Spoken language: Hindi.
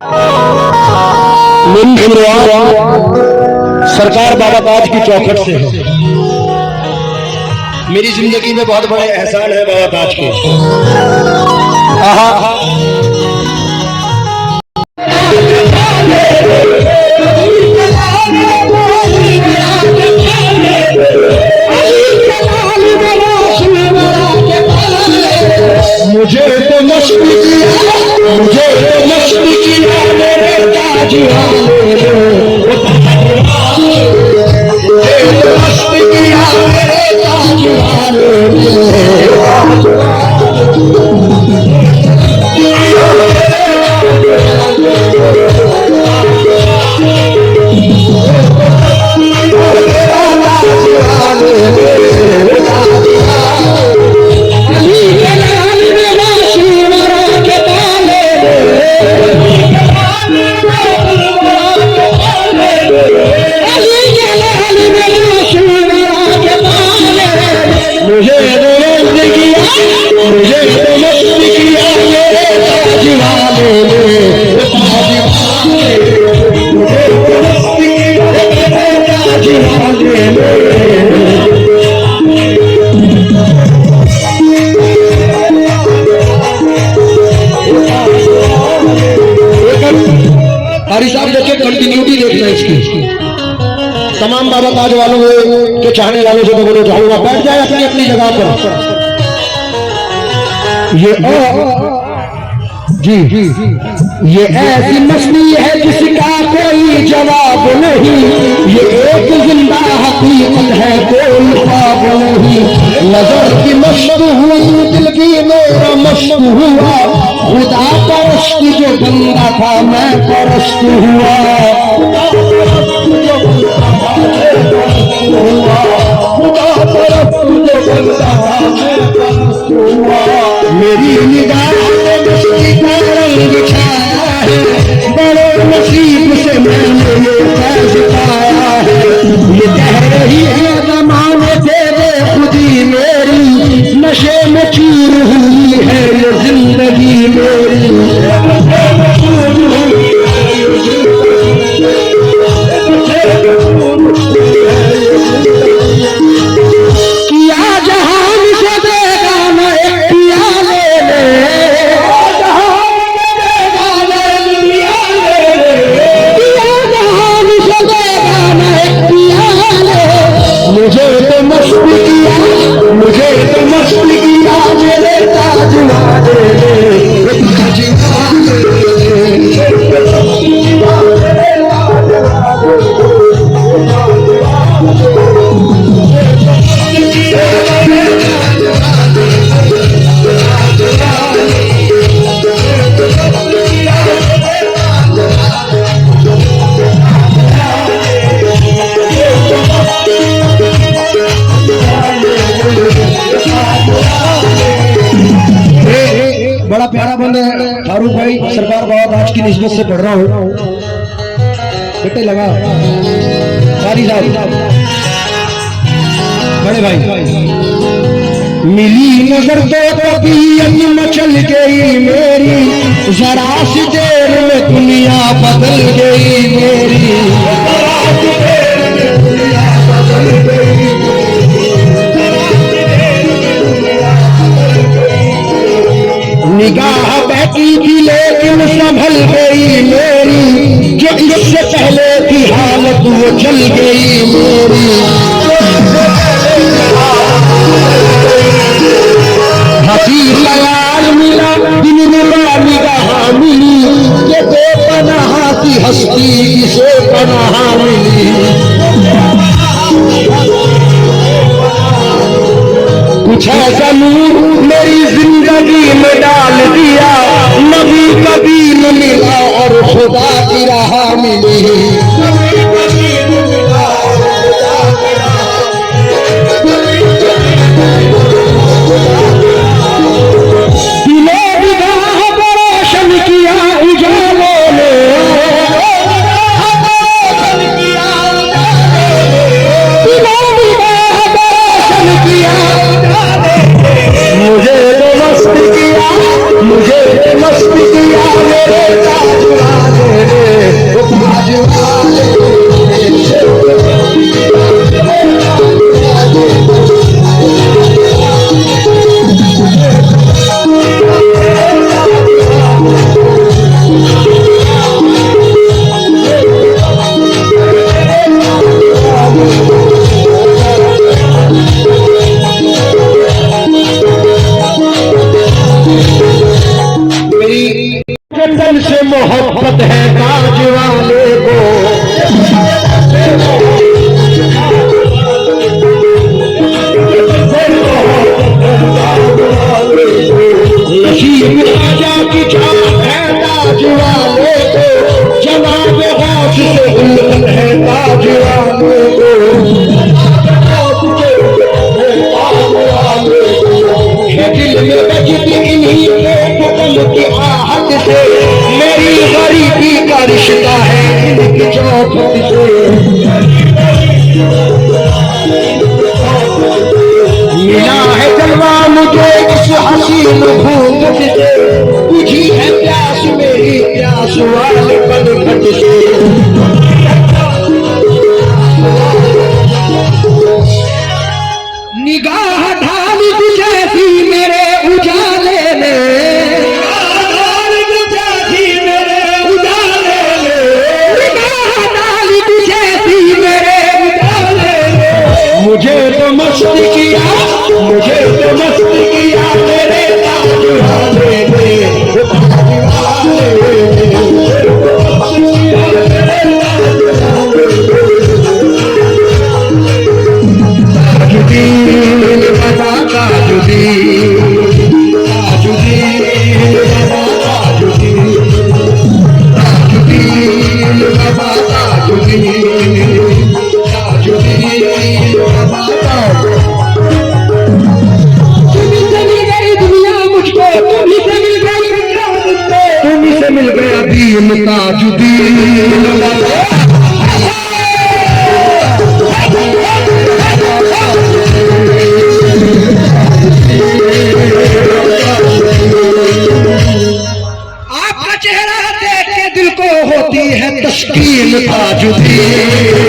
मेरी शुरुआत सरकार बाबा ताज की चौखट से है। मेरी जिंदगी में बहुत बड़े एहसान है बाबा ताज के। मुझे तो मस्ती किया, मुझे तो मस्ती किया मेरे ताज वाले, मुझे तो मस्ती किया मेरे ताज वाले। कारी साहब देखिए, कंटिन्यूटी देखना इसकी। तमाम बाबा ताज वालों के चाहने वालों से तो बोलो चाहूंगा बैठ जाए अपनी अपनी जगह पर। ये जी ये ऐसी मस्ती है जिसका कोई जवाब नहीं, ये एक जिंदा हकीकत है कोई ख्वाब नहीं। नजर की मस्त हुई दिल की मेरा मस्त हुआ, खुदा परस्त जो बंदा था मैं परस्त हुआ। मेरी निगाह में मस्ती का रंग छाया है, बड़े नसीब से मैंने ये फैज पाया है। ये कह रही है ज़माने तेरे खुदी मेरी, नशे में चूर हुई है ये जिंदगी मेरी। किया जहान से देगा न एक पिया ले ले, किया जहान से देगा न एक पिया ले। मुझे तो मस्ती किया, मुझे तो मस्ती किया मेरे ताज वाले, ताज वाले। बड़ा प्यारा बंद है फारूक भाई, सरकार बाबा ताज की निस्बत से पढ़ रहा हूँ। बेटे लगा कारी साहब बड़े भाई। मिली नजर तो तबीयत मचल गई मेरी, जरा सी देर में दुनिया बदल गई मेरी। निगाह बैठी थी लेकिन संभल गई मेरी, जो इससे पहले की हालत वो चल गई मेरी। हंसी ख्याल मिला दिन रुबा निगाह मिली, ये बेपनाह की हस्ती से पनाह मिली। कुछ ऐसा नूर मेरी जिंदगी में डाल दिया, नबी कभी न मिला और खुदा की राह मिली। दिलो निगाह को रोशन किया उजालों ने, दिलो निगाह को रोशन किया। मुझे तो मस्ती किया, मुझे तो मस्ती किया मेरे ताज वाले। ताज वाले दिल से मोहब्बत है ताज वाले को नसीब राजा की छाप है ताज वाले को जनाब गौस से उल्लत है ताज वाले को दिल में बजती इन्हीं के कदम की आहट से मेरी गरीबी का रिश्ता है इनकी चौखट से मिला है जलवा मुझे इस हसीन घूंघट से बुझी है प्यास मेरी प्यास वाले पलघट से निगाह ढाल जैसी मेरे उजाले में मुझे तो मस्त किया मेरे ताज वाले ने ताजुद्दीन बाबा ताजुद्दीन बाबा तुम्ही से मिल गया दीन ताजुद्दीन आपका चेहरा देख के दिल को होती है तस्कीन ताजुद्दीन